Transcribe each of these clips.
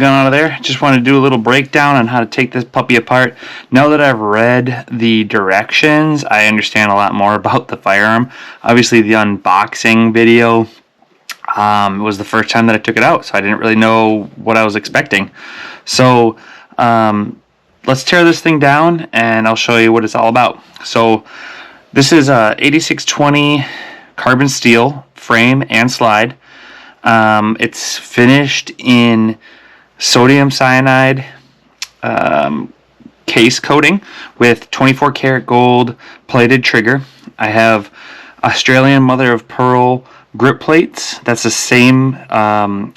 gun out of there. Just want to do a little breakdown on how to take this puppy apart. Now that I've read the directions, I understand a lot more about the firearm. Obviously the unboxing video was the first time that I took it out, so I didn't really know what I was expecting. So let's tear this thing down and I'll show you what it's all about. So this is a 8620 carbon steel frame and slide. It's finished in sodium cyanide case coating with 24 karat gold plated trigger. I have Australian mother of pearl grip plates. That's the same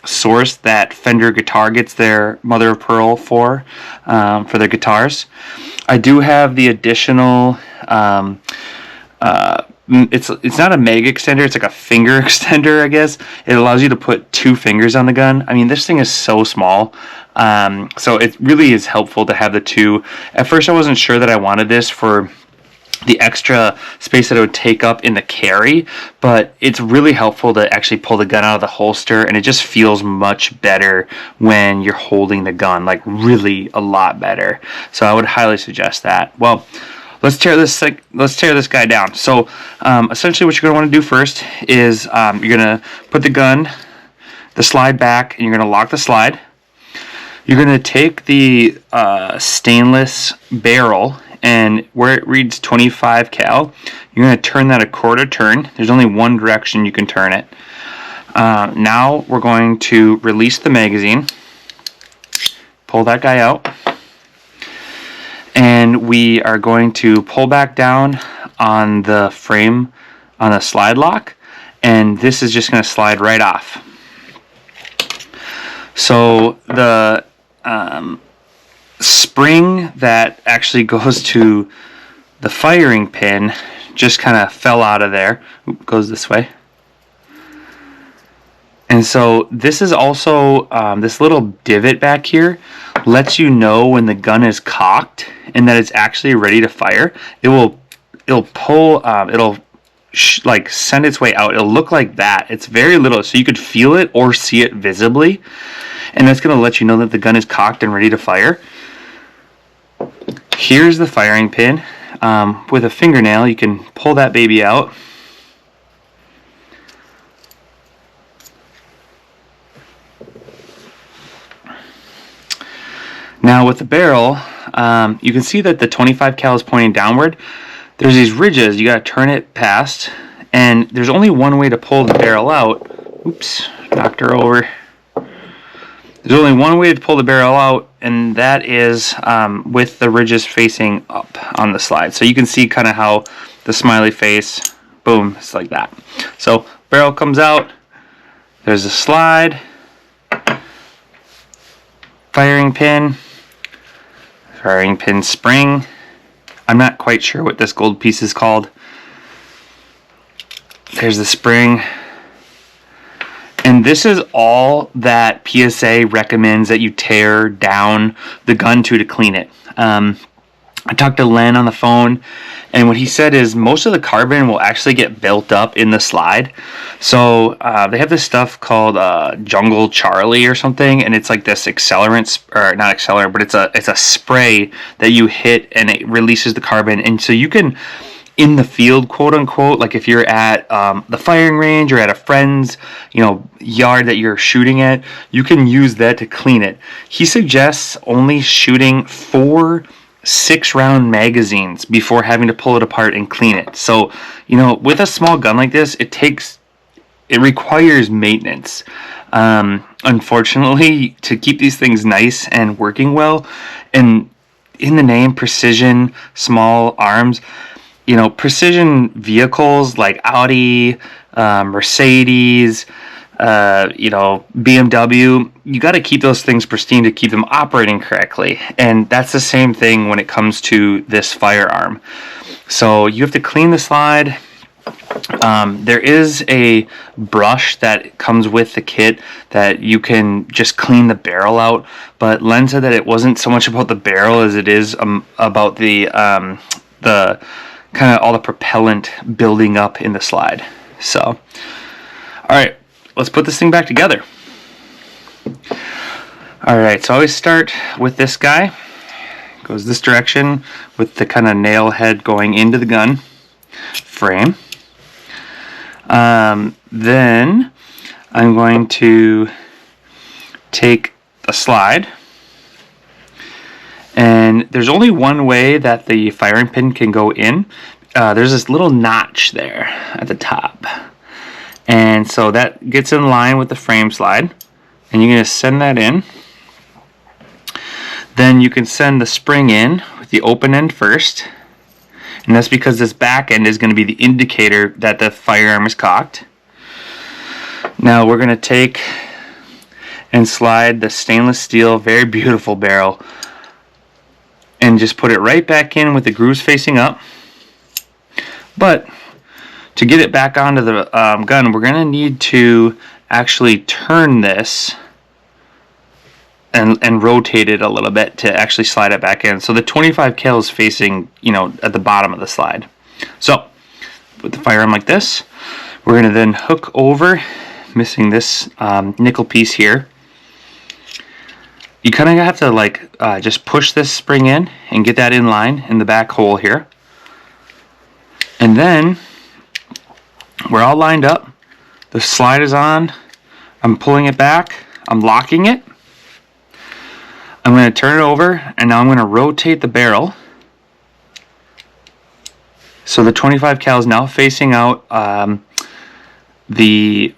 source that Fender guitar gets their mother of pearl for their guitars. I do have the additional it's not a mag extender, it's like a finger extender, I guess. It allows you to put 2 fingers on the gun. I mean, this thing is so small, so it really is helpful to have the 2. At first I wasn't sure that I wanted this for the extra space that it would take up in the carry, but it's really helpful to actually pull the gun out of the holster, and it just feels much better when you're holding the gun, like really a lot better. So I would highly suggest that. Well, let's tear this guy down. So essentially what you're going to want to do first is you're going to put the slide back, and you're going to lock the slide. You're going to take the stainless barrel, and where it reads 25 cal, you're going to turn that a quarter turn. There's only one direction you can turn it. Now we're going to release the magazine, pull that guy out, and we are going to pull back down on the frame on the slide lock, and this is just going to slide right off. So the spring that actually goes to the firing pin just kind of fell out of there. Oop, goes this way. And so this is also this little divot back here lets you know when the gun is cocked and that it's actually ready to fire. It'll pull, like send its way out. It'll look like that. It's very little, so you could feel it or see it visibly, and that's going to let you know that the gun is cocked and ready to fire. Here's the firing pin. With a fingernail, you can pull that baby out. Now with the barrel, you can see that the 25 cal is pointing downward. There's these ridges, you got to turn it past, and there's only one way to pull the barrel out. Oops, knocked her over. There's only one way to pull the barrel out, and that is with the ridges facing up on the slide. So you can see kind of how the smiley face, boom, it's like that. So barrel comes out, there's a slide, firing pin spring. I'm not quite sure what this gold piece is called. There's the spring. And this is all that PSA recommends that you tear down the gun to clean it. I talked to Len on the phone, and what he said is most of the carbon will actually get built up in the slide. So they have this stuff called Jungle Charlie or something, and it's like this accelerant, or not accelerant, but it's a spray that you hit and it releases the carbon. And so you can, in the field, quote unquote, like if you're at the firing range or at a friend's yard that you're shooting at, you can use that to clean it. He suggests only shooting 4 6-round magazines before having to pull it apart and clean it. So with a small gun like this, it requires maintenance. Unfortunately, to keep these things nice and working well, and in the name precision small arms, precision vehicles like Audi, Mercedes, BMW, you got to keep those things pristine to keep them operating correctly. And that's the same thing when it comes to this firearm. So you have to clean the slide. There is a brush that comes with the kit that you can just clean the barrel out, but Len said that it wasn't so much about the barrel as it is about the kind of all the propellant building up in the slide. So, all right, let's put this thing back together. Alright, so I always start with this guy. Goes this direction with the kind of nail head going into the gun frame. Then I'm going to take a slide, and there's only one way that the firing pin can go in. There's this little notch there at the top, and so that gets in line with the frame slide, and you're going to send that in. Then you can send the spring in with the open end first, and that's because this back end is going to be the indicator that the firearm is cocked. Now we're going to take and slide the stainless steel, very beautiful barrel, and just put it right back in with the grooves facing up. But to get it back onto the gun, we're going to need to actually turn this and rotate it a little bit to actually slide it back in. So the 25 cal is facing, at the bottom of the slide. So with the firearm like this, we're going to then hook over, missing this nickel piece here. You kind of have to just push this spring in and get that in line in the back hole here. And then we're all lined up. The slide is on. I'm pulling it back. I'm locking it. I'm going to turn it over, and now I'm going to rotate the barrel. So the 25 cal is now facing out the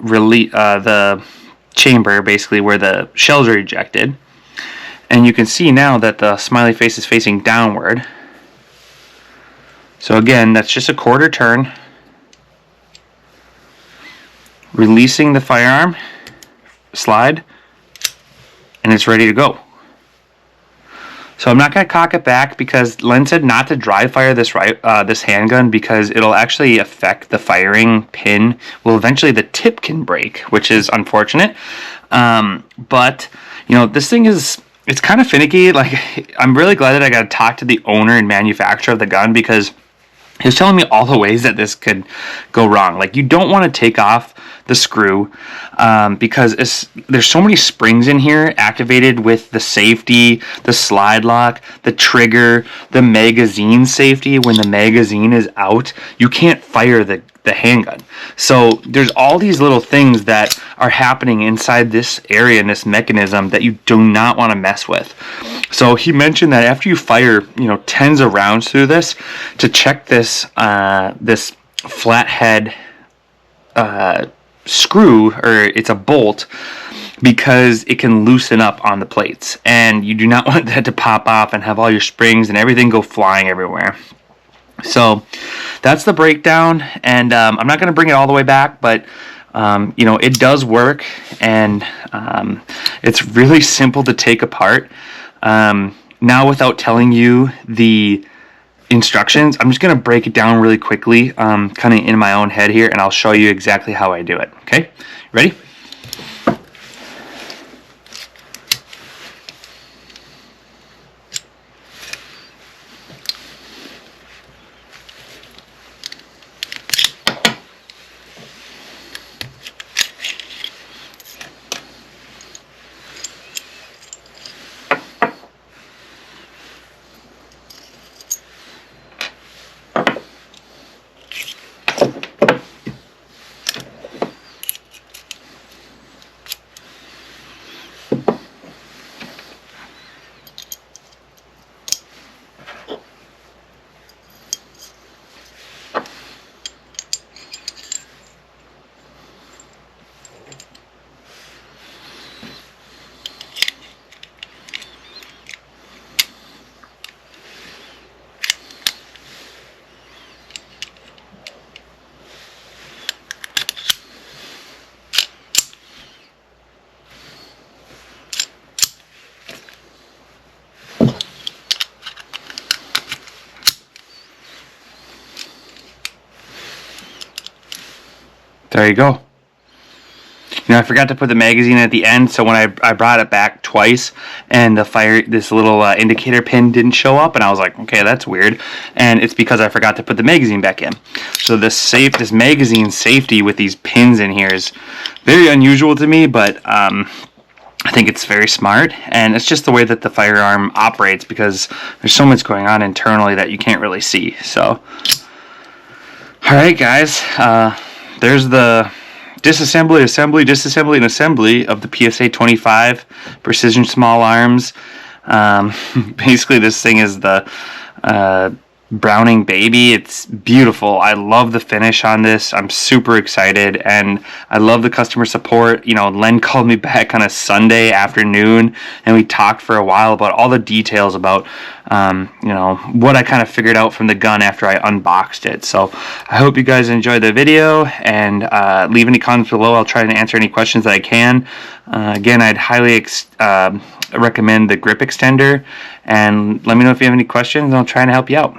chamber, basically where the shells are ejected. And you can see now that the smiley face is facing downward. So again, that's just a quarter turn. Releasing the firearm, slide, and it's ready to go. So I'm not going to cock it back because Len said not to dry fire this handgun because it'll actually affect the firing pin. Well, eventually the tip can break, which is unfortunate. But this thing it's kind of finicky. I'm really glad that I got to talk to the owner and manufacturer of the gun because he was telling me all the ways that this could go wrong. You don't want to take off the screw because there's so many springs in here activated with the safety, the slide lock, the trigger, the magazine safety. When the magazine is out, you can't fire the handgun. So there's all these little things that are happening inside this area and this mechanism that you do not want to mess with. So he mentioned that after you fire, tens of rounds through this, to check this this flathead screw, or it's a bolt, because it can loosen up on the plates, and you do not want that to pop off and have all your springs and everything go flying everywhere. So that's the breakdown, and I'm not going to bring it all the way back, but it does work, and it's really simple to take apart. Now, without telling you the instructions, I'm just going to break it down really quickly, kind of in my own head here, and I'll show you exactly how I do it. Okay, ready? There you go. I forgot to put the magazine at the end, so when I brought it back twice, and this little indicator pin didn't show up, and I was like, okay, that's weird, and it's because I forgot to put the magazine back in. So this magazine safety with these pins in here is very unusual to me, but I think it's very smart, and it's just the way that the firearm operates, because there's so much going on internally that you can't really see. So, alright guys, there's the disassembly, assembly, disassembly, and assembly of the PSA 25 Precision Small Arms. Basically, this thing is the Browning Baby. It's beautiful. I love the finish on this. I'm super excited, and I love the customer support. You know, Len called me back on a Sunday afternoon, and we talked for a while about all the details about you know, what I kind of figured out from the gun after I unboxed it. So I hope you guys enjoyed the video, and leave any comments below. I'll try to answer any questions that I can. Again, I'd highly recommend the grip extender, and let me know if you have any questions, and I'll try and help you out.